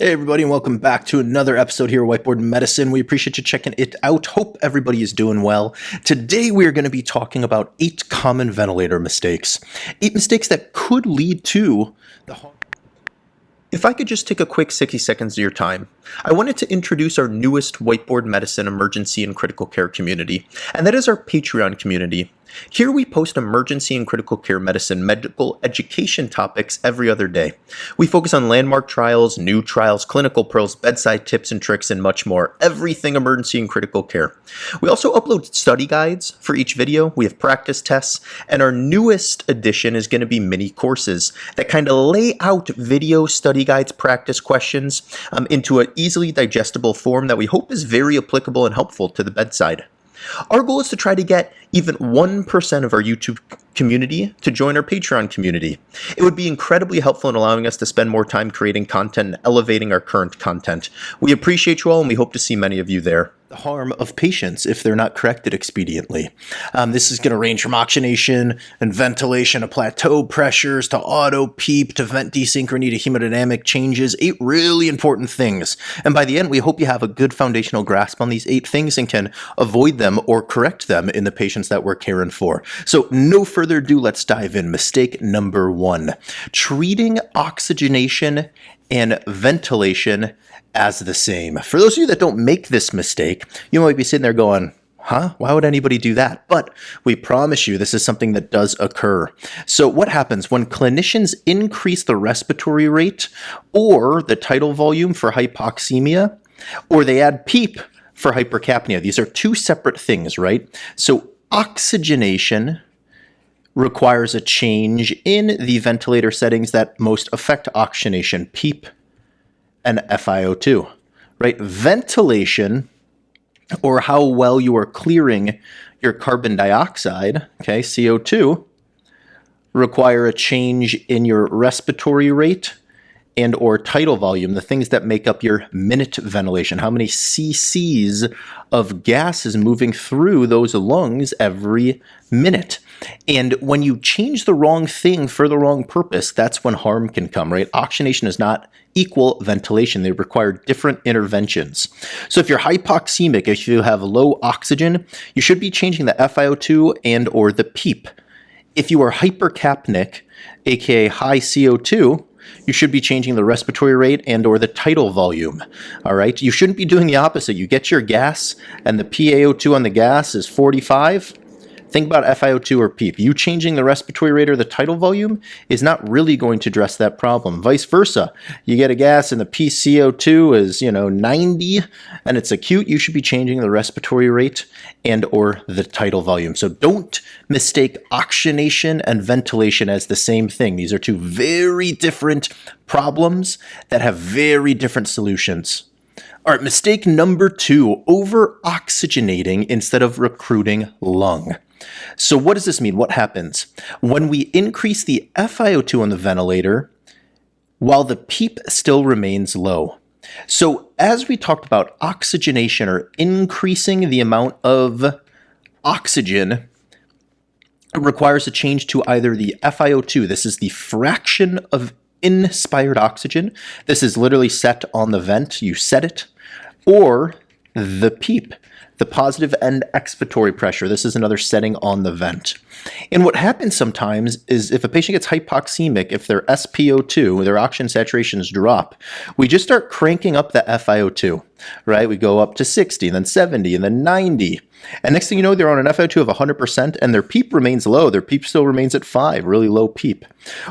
Hey everybody, and welcome back to another episode here at Whiteboard Medicine. We appreciate you checking it out. Hope everybody is doing well. Today we are going to be talking about 8 common ventilator mistakes. 8 mistakes that could lead to the harm. If I could just take a quick 60 seconds of your time, I wanted to introduce our newest Whiteboard Medicine emergency and critical care community, and that is our Patreon community. Here we post emergency and critical care medicine medical education topics every other day. We focus on landmark trials, new trials, clinical pearls, bedside tips and tricks, and much more. Everything emergency and critical care. We also upload study guides for each video. We have practice tests, and our newest addition is going to be mini courses that kind of lay out video study guides, practice questions into an easily digestible form that we hope is very applicable and helpful to the bedside. Our goal is to try to get even 1% of our YouTube community to join our Patreon community. It would be incredibly helpful in allowing us to spend more time creating content and elevating our current content. We appreciate you all, and we hope to see many of you there. The harm of patients if they're not corrected expediently. This is going to range from oxygenation and ventilation to plateau pressures to auto PEEP to vent dyssynchrony to hemodynamic changes. 8 really important things. And by the end, we hope you have a good foundational grasp on these 8 things and can avoid them or correct them in the patients that we're caring for. So no further ado, let's dive in. Mistake number 1, treating oxygenation and ventilation as the same. For those of you that don't make this mistake, you might be sitting there going, why would anybody do that? But we promise you this is something that does occur. So what happens when clinicians increase the respiratory rate or the tidal volume for hypoxemia, or they add PEEP for hypercapnia? These are 2 separate things, right? So oxygenation requires a change in the ventilator settings that most affect oxygenation, PEEP and FiO2, right? Ventilation, or how well you are clearing your carbon dioxide, okay, CO2, require a change in your respiratory rate and or tidal volume, the things that make up your minute ventilation, how many cc's of gas is moving through those lungs every minute. And when you change the wrong thing for the wrong purpose, that's when harm can come, right? Oxygenation is not equal ventilation. They require different interventions. So if you're hypoxemic, if you have low oxygen, you should be changing the FiO2 and or the PEEP. If you are hypercapnic, aka high CO2, you should be changing the respiratory rate and or the tidal volume, all right? You shouldn't be doing the opposite. You get your gas and the PaO2 on the gas is 45. Think about FiO2 or PEEP. You changing the respiratory rate or the tidal volume is not really going to address that problem. Vice versa. You get a gas and the PCO2 is, 90 and it's acute, you should be changing the respiratory rate and or the tidal volume. So don't mistake oxygenation and ventilation as the same thing. These are 2 very different problems that have very different solutions. All right, mistake number 2, over-oxygenating instead of recruiting lung. So what does this mean? What happens? When we increase the FiO2 on the ventilator, while the PEEP still remains low. So as we talked about, oxygenation or increasing the amount of oxygen requires a change to either the FiO2, this is the fraction of inspired oxygen, this is literally set on the vent, you set it, or the PEEP, the positive end expiratory pressure. This is another setting on the vent. And what happens sometimes is if a patient gets hypoxemic, if their SpO2, their oxygen saturations drop, we just start cranking up the FiO2, right? We go up to 60, and then 70, and then 90. And next thing you know, they're on an FiO2 of 100%, and their PEEP remains low. Their PEEP still remains at 5, really low PEEP.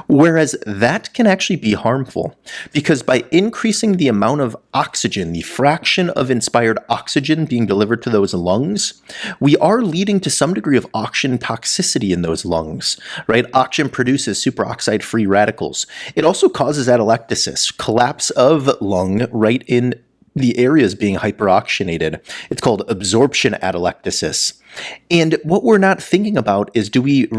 Whereas that can actually be harmful, because by increasing the amount of oxygen, the fraction of inspired oxygen being delivered to those lungs, we are leading to some degree of oxygen toxicity in those lungs, right? Oxygen produces superoxide free radicals. It also causes atelectasis, collapse of lung right in the areas being hyperoxygenated. It's called absorption atelectasis. And what we're not thinking about is, do we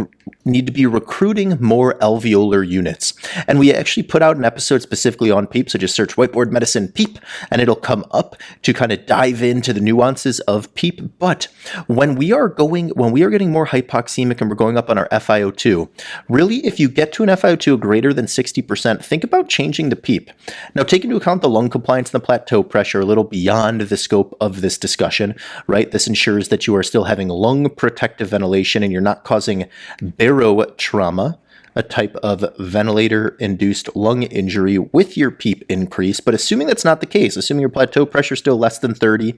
need to be recruiting more alveolar units? And we actually put out an episode specifically on PEEP, so just search Whiteboard Medicine PEEP, and it'll come up to kind of dive into the nuances of PEEP. But when we are getting more hypoxemic and we're going up on our FiO2, really, if you get to an FiO2 greater than 60%, think about changing the PEEP. Now, take into account the lung compliance and the plateau pressure a little beyond the scope of this discussion, right? This ensures that you are still having lung protective ventilation and you're not causing barotrauma, a type of ventilator-induced lung injury with your PEEP increase. But assuming that's not the case, assuming your plateau pressure is still less than 30,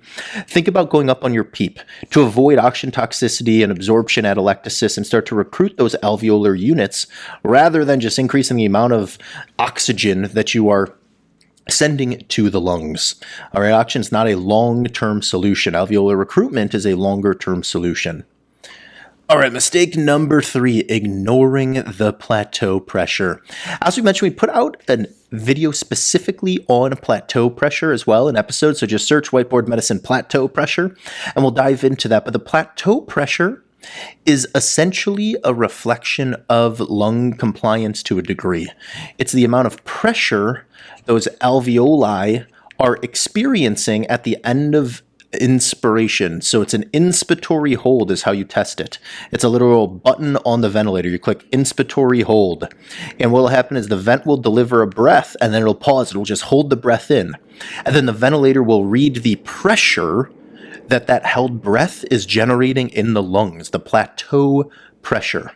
think about going up on your PEEP to avoid oxygen toxicity and absorption atelectasis and start to recruit those alveolar units rather than just increasing the amount of oxygen that you are sending to the lungs. All right, oxygen is not a long-term solution. Alveolar recruitment is a longer-term solution. All right, mistake number 3, ignoring the plateau pressure. As we mentioned, we put out a video specifically on plateau pressure as well, an episode, so just search Whiteboard Medicine plateau pressure, and we'll dive into that. But the plateau pressure is essentially a reflection of lung compliance to a degree. It's the amount of pressure those alveoli are experiencing at the end of inspiration. So it's an inspiratory hold is how you test it. It's a literal button on the ventilator. You click inspiratory hold. And what will happen is the vent will deliver a breath and then it'll pause. It'll just hold the breath in. And then the ventilator will read the pressure that held breath is generating in the lungs, the plateau pressure.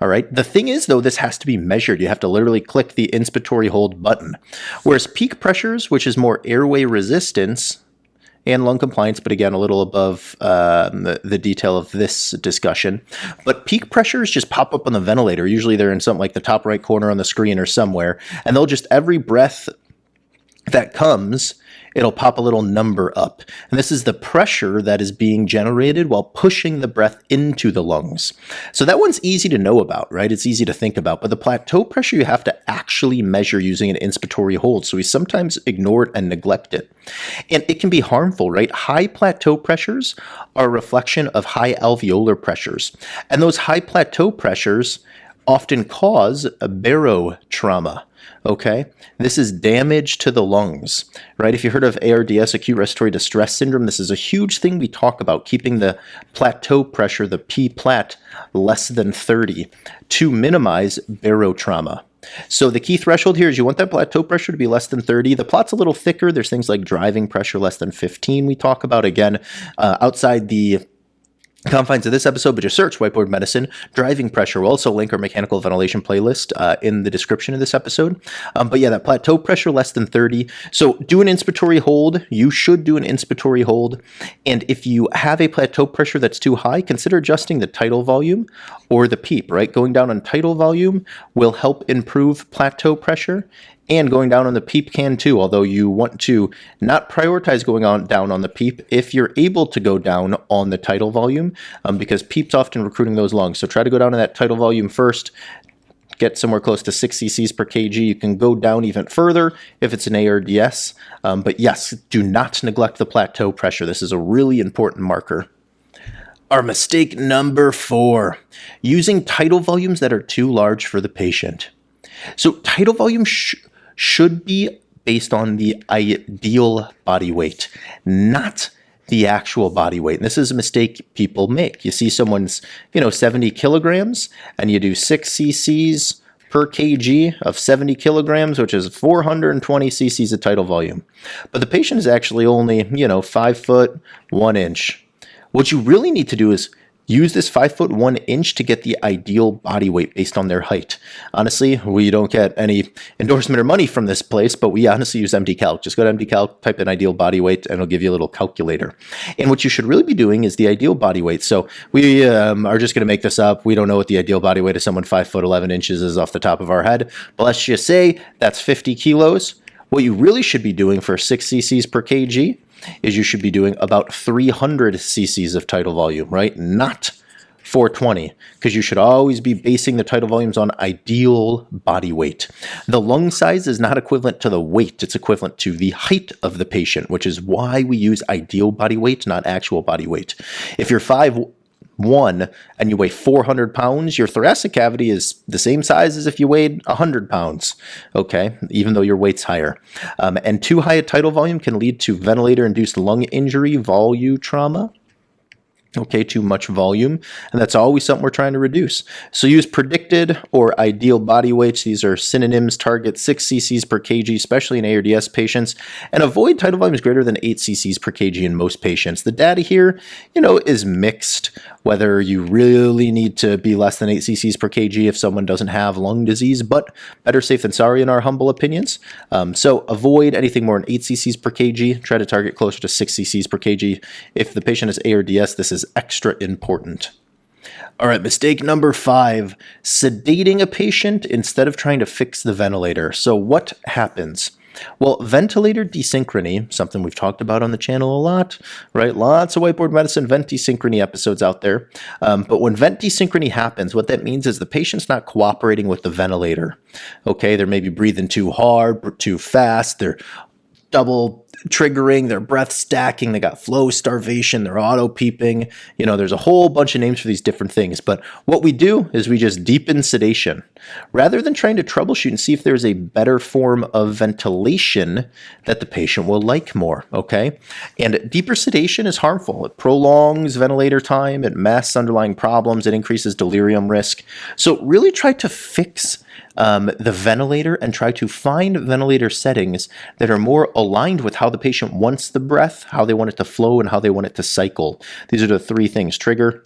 All right. The thing is, though, this has to be measured. You have to literally click the inspiratory hold button. Whereas peak pressures, which is more airway resistance and lung compliance, but again, a little above the detail of this discussion. But peak pressures just pop up on the ventilator. Usually they're in something like the top right corner on the screen or somewhere. And they'll just, every breath that comes, it'll pop a little number up. And this is the pressure that is being generated while pushing the breath into the lungs. So that one's easy to know about, right? It's easy to think about. But the plateau pressure you have to actually measure using an inspiratory hold. So we sometimes ignore it and neglect it. And it can be harmful, right? High plateau pressures are a reflection of high alveolar pressures. And those high plateau pressures often cause a barotrauma. Okay, this is damage to the lungs, right? If you heard of ARDS, acute respiratory distress syndrome, this is a huge thing we talk about, keeping the plateau pressure, the P-plat, less than 30 to minimize barotrauma. So the key threshold here is you want that plateau pressure to be less than 30. The plot's a little thicker. There's things like driving pressure less than 15 we talk about, again, outside the confines of this episode, but just search Whiteboard Medicine driving pressure. We'll also link our mechanical ventilation playlist in the description of this episode. But yeah, that plateau pressure less than 30. So do an inspiratory hold. You should do an inspiratory hold. And if you have a plateau pressure that's too high, consider adjusting the tidal volume or the PEEP, right? Going down on tidal volume will help improve plateau pressure. And going down on the PEEP can too, although you want to not prioritize going down on the PEEP if you're able to go down on the tidal volume, because PEEP's often recruiting those lungs. So try to go down to that tidal volume first, get somewhere close to 6 cc's per kg. You can go down even further if it's an ARDS. But yes, do not neglect the plateau pressure. This is a really important marker. Our mistake number 4, using tidal volumes that are too large for the patient. So tidal volume should be based on the ideal body weight, not the actual body weight. And this is a mistake people make. You see someone's, 70 kilograms, and you do 6 cc's per kg of 70 kilograms, which is 420 cc's of tidal volume. But the patient is actually only, 5 foot 1 inch. What you really need to do is use this 5 foot 1 inch to get the ideal body weight based on their height. Honestly, we don't get any endorsement or money from this place, but we honestly use MD-Calc. Just go to MD-Calc, type in ideal body weight, and it'll give you a little calculator. And what you should really be doing is the ideal body weight. So we are just going to make this up. We don't know what the ideal body weight of someone 5 foot 11 inches is off the top of our head, but let's just say that's 50 kilos. What you really should be doing for 6 cc's per kg is you should be doing about 300 cc's of tidal volume, right? Not 420, because you should always be basing the tidal volumes on ideal body weight. The lung size is not equivalent to the weight. It's equivalent to the height of the patient, which is why we use ideal body weight, not actual body weight. If you're 1 and you weigh 400 pounds, your thoracic cavity is the same size as if you weighed 100 pounds, okay, even though your weight's higher. And too high a tidal volume can lead to ventilator-induced lung injury, trauma. Okay, too much volume, and that's always something we're trying to reduce. So use predicted or ideal body weights. These are synonyms. Target 6 cc's per kg, especially in ARDS patients, and avoid tidal volumes greater than 8 cc's per kg in most patients. The data here, is mixed, whether you really need to be less than 8 cc's per kg if someone doesn't have lung disease, but better safe than sorry in our humble opinions. So avoid anything more than 8 cc's per kg. Try to target closer to 6 cc's per kg. If the patient has ARDS, this is extra important. All right, mistake number 5, sedating a patient instead of trying to fix the ventilator. So what happens? Well, ventilator dyssynchrony, something we've talked about on the channel a lot, right? Lots of Whiteboard Medicine vent desynchrony episodes out there. But when vent desynchrony happens, what that means is the patient's not cooperating with the ventilator. Okay, they're maybe breathing too hard, too fast, they're double triggering, their breath stacking, they got flow starvation, they're auto peeping. There's a whole bunch of names for these different things. But what we do is we just deepen sedation rather than trying to troubleshoot and see if there's a better form of ventilation that the patient will like more. Okay. And deeper sedation is harmful. It prolongs ventilator time, it masks underlying problems, it increases delirium risk. So really try to fix the ventilator and try to find ventilator settings that are more aligned with how the patient wants the breath, how they want it to flow, and how they want it to cycle. These are the 3 things: trigger,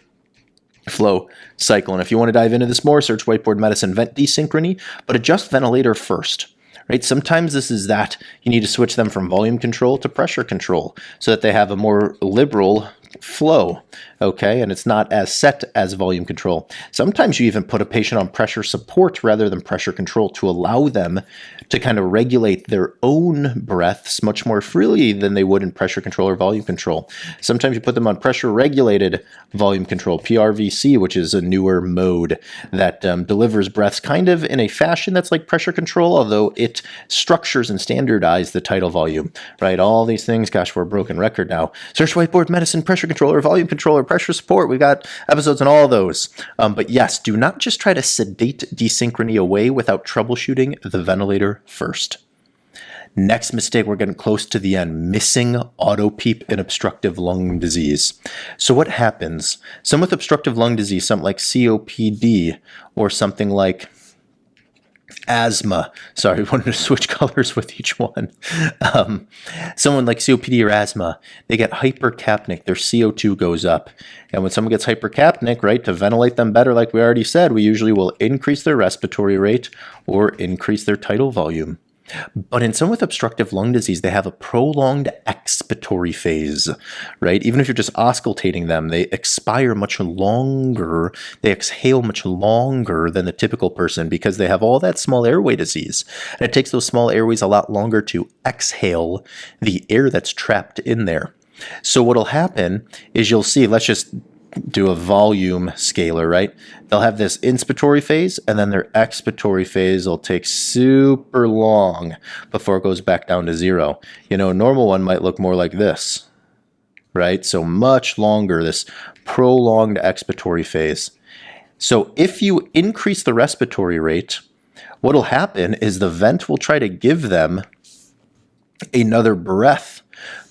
flow, cycle. And if you want to dive into this more, search Whiteboard Medicine vent desynchrony, but adjust ventilator first. Right? Sometimes this is that you need to switch them from volume control to pressure control so that they have a more liberal flow, okay, and it's not as set as volume control. Sometimes you even put a patient on pressure support rather than pressure control to allow them to kind of regulate their own breaths much more freely than they would in pressure control or volume control. Sometimes you put them on pressure regulated volume control, PRVC, which is a newer mode that delivers breaths kind of in a fashion that's like pressure control, although it structures and standardizes the tidal volume, right? All these things, gosh, we're a broken record now. Search Whiteboard Medicine pressure control or volume control or pressure support. We've got episodes on all those. But yes, do not just try to sedate desynchrony away without troubleshooting the ventilator first. Next mistake, we're getting close to the end, missing auto PEEP in obstructive lung disease. So what happens? Someone with obstructive lung disease, something like COPD or something like asthma. Sorry, I wanted to switch colors with each one. Someone like COPD or asthma, they get hypercapnic. Their CO2 goes up. And when someone gets hypercapnic, right, to ventilate them better, like we already said, we usually will increase their respiratory rate or increase their tidal volume. But in someone with obstructive lung disease, they have a prolonged expiratory phase, right? Even if you're just auscultating them, they expire much longer. They exhale much longer than the typical person because they have all that small airway disease. And it takes those small airways a lot longer to exhale the air that's trapped in there. So what'll happen is you'll see, let's just do a volume scalar, right? They'll have this inspiratory phase, and then their expiratory phase will take super long before it goes back down to 0. A normal one might look more like this, right? So much longer, this prolonged expiratory phase. So if you increase the respiratory rate, what'll happen is the vent will try to give them another breath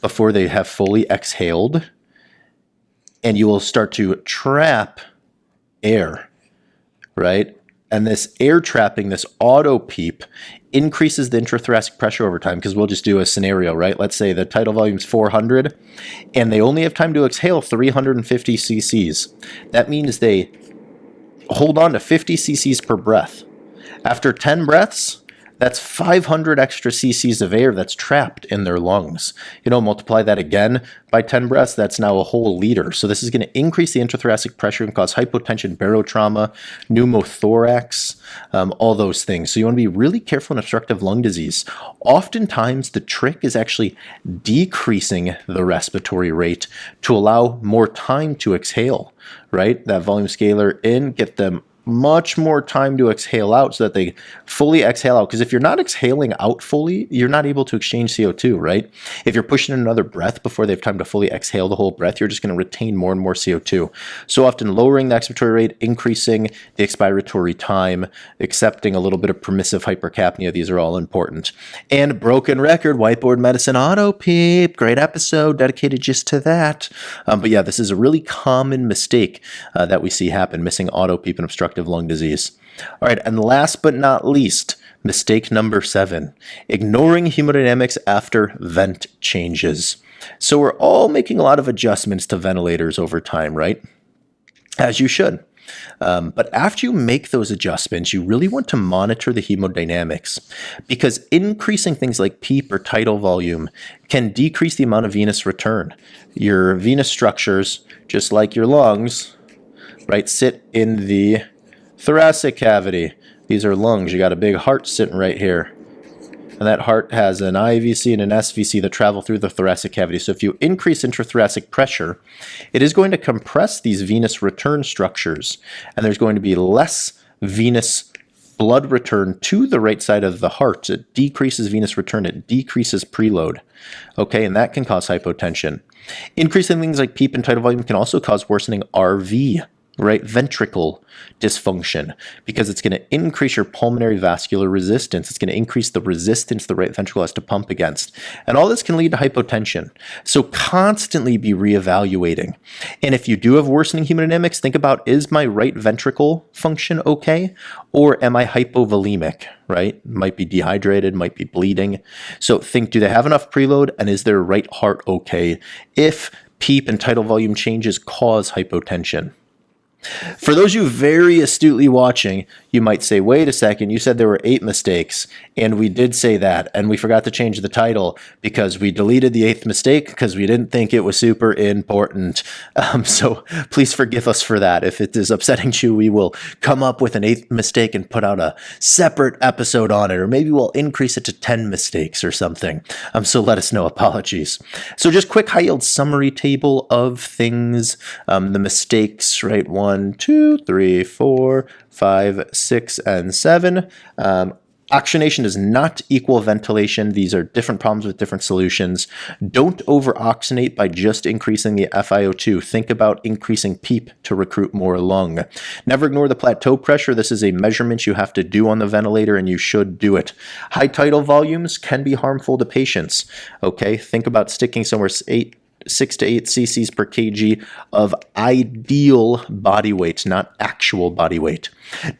before they have fully exhaled, and you will start to trap air, right? And this air trapping, this auto PEEP, increases the intrathoracic pressure over time, because we'll just do a scenario, right? Let's say the tidal volume is 400, and they only have time to exhale 350 cc's. That means they hold on to 50 cc's per breath. After 10 breaths, that's 500 extra cc's of air that's trapped in their lungs. Multiply that again by 10 breaths, that's now a whole liter. So this is going to increase the intrathoracic pressure and cause hypotension, barotrauma, pneumothorax, all those things. So you want to be really careful in obstructive lung disease. Oftentimes, the trick is actually decreasing the respiratory rate to allow more time to exhale, right? That volume scalar in, get them much more time to exhale out so that they fully exhale out. Because if you're not exhaling out fully, you're not able to exchange CO2, right? If you're pushing in another breath before they have time to fully exhale the whole breath, you're just going to retain more and more CO2. So often lowering the expiratory rate, increasing the expiratory time, accepting a little bit of permissive hypercapnia, these are all important. And broken record, Whiteboard Medicine Auto PEEP, great episode dedicated just to that. But yeah, this is a really common mistake that we see happen, missing auto PEEP and obstructive lung disease. All right, and last but not least, mistake number 7, ignoring hemodynamics after vent changes. So we're all making a lot of adjustments to ventilators over time, right? As you should. But after you make those adjustments, you really want to monitor the hemodynamics, because increasing things like PEEP or tidal volume can decrease the amount of venous return. Your venous structures, just like your lungs, right, sit in the thoracic cavity. These are lungs. You got a big heart sitting right here. And that heart has an IVC and an SVC that travel through the thoracic cavity. So if you increase intrathoracic pressure, it is going to compress these venous return structures, and there's going to be less venous blood return to the right side of the heart. It decreases venous return. It decreases preload. Okay, and that can cause hypotension. Increasing things like PEEP and tidal volume can also cause worsening RV, right, ventricle dysfunction, because it's going to increase your pulmonary vascular resistance. It's going to increase the resistance the right ventricle has to pump against. And all this can lead to hypotension. So constantly be reevaluating. And if you do have worsening hemodynamics, think about, is my right ventricle function okay? Or am I hypovolemic, right? Might be dehydrated, might be bleeding. So think, do they have enough preload, and is their right heart okay if PEEP and tidal volume changes cause hypotension? For those of you very astutely watching, you might say, wait a second, you said there were 8 mistakes, and we did say that, and we forgot to change the title because we deleted the 8th mistake because we didn't think it was super important. So please forgive us for that. If it is upsetting you, we will come up with an 8th mistake and put out a separate episode on it, or maybe we'll increase it to 10 mistakes or something. So let us know. Apologies. So just quick high-yield summary table of things. The mistakes, right? 1, 2, 3, 4, 5, 6, and 7. Oxygenation does not equal ventilation. These are different problems with different solutions. Don't over-oxygenate by just increasing the FiO2. Think about increasing PEEP to recruit more lung. Never ignore the plateau pressure. This is a measurement you have to do on the ventilator, and you should do it. High tidal volumes can be harmful to patients. Okay, think about sticking somewhere 6 to 8 cc's per kg of ideal body weight, not actual body weight.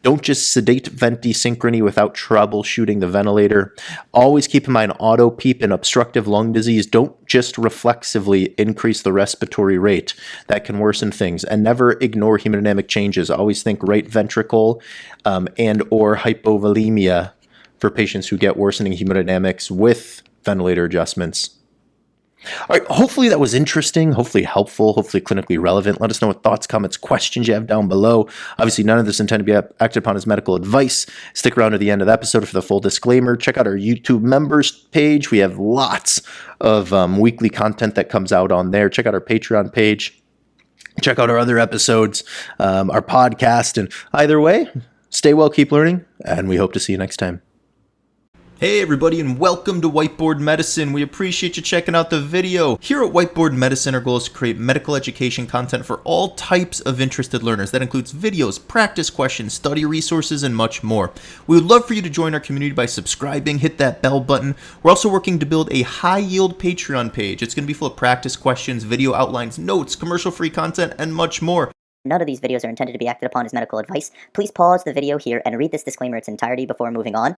Don't just sedate vent dyssynchrony without troubleshooting the ventilator. Always keep in mind auto PEEP and obstructive lung disease don't just reflexively increase the respiratory rate. That can worsen things. And never ignore hemodynamic changes. Always think right ventricle and or hypovolemia for patients who get worsening hemodynamics with ventilator adjustments. All right, hopefully that was interesting, hopefully helpful, hopefully clinically relevant. Let us know what thoughts, comments, questions you have down below. Obviously, none of this is intended to be acted upon as medical advice. Stick around to the end of the episode for the full disclaimer. Check out our YouTube members page. We have lots of weekly content that comes out on there. Check out our Patreon page. Check out our other episodes, our podcast. And either way, stay well, keep learning, and we hope to see you next time. Hey everybody, and welcome to Whiteboard Medicine. We appreciate you checking out the video. Here at Whiteboard Medicine, our goal is to create medical education content for all types of interested learners. That includes videos, practice questions, study resources, and much more. We would love for you to join our community by subscribing, hit that bell button. We're also working to build a high-yield Patreon page. It's going to be full of practice questions, video outlines, notes, commercial-free content, and much more. None of these videos are intended to be acted upon as medical advice. Please pause the video here and read this disclaimer in its entirety before moving on.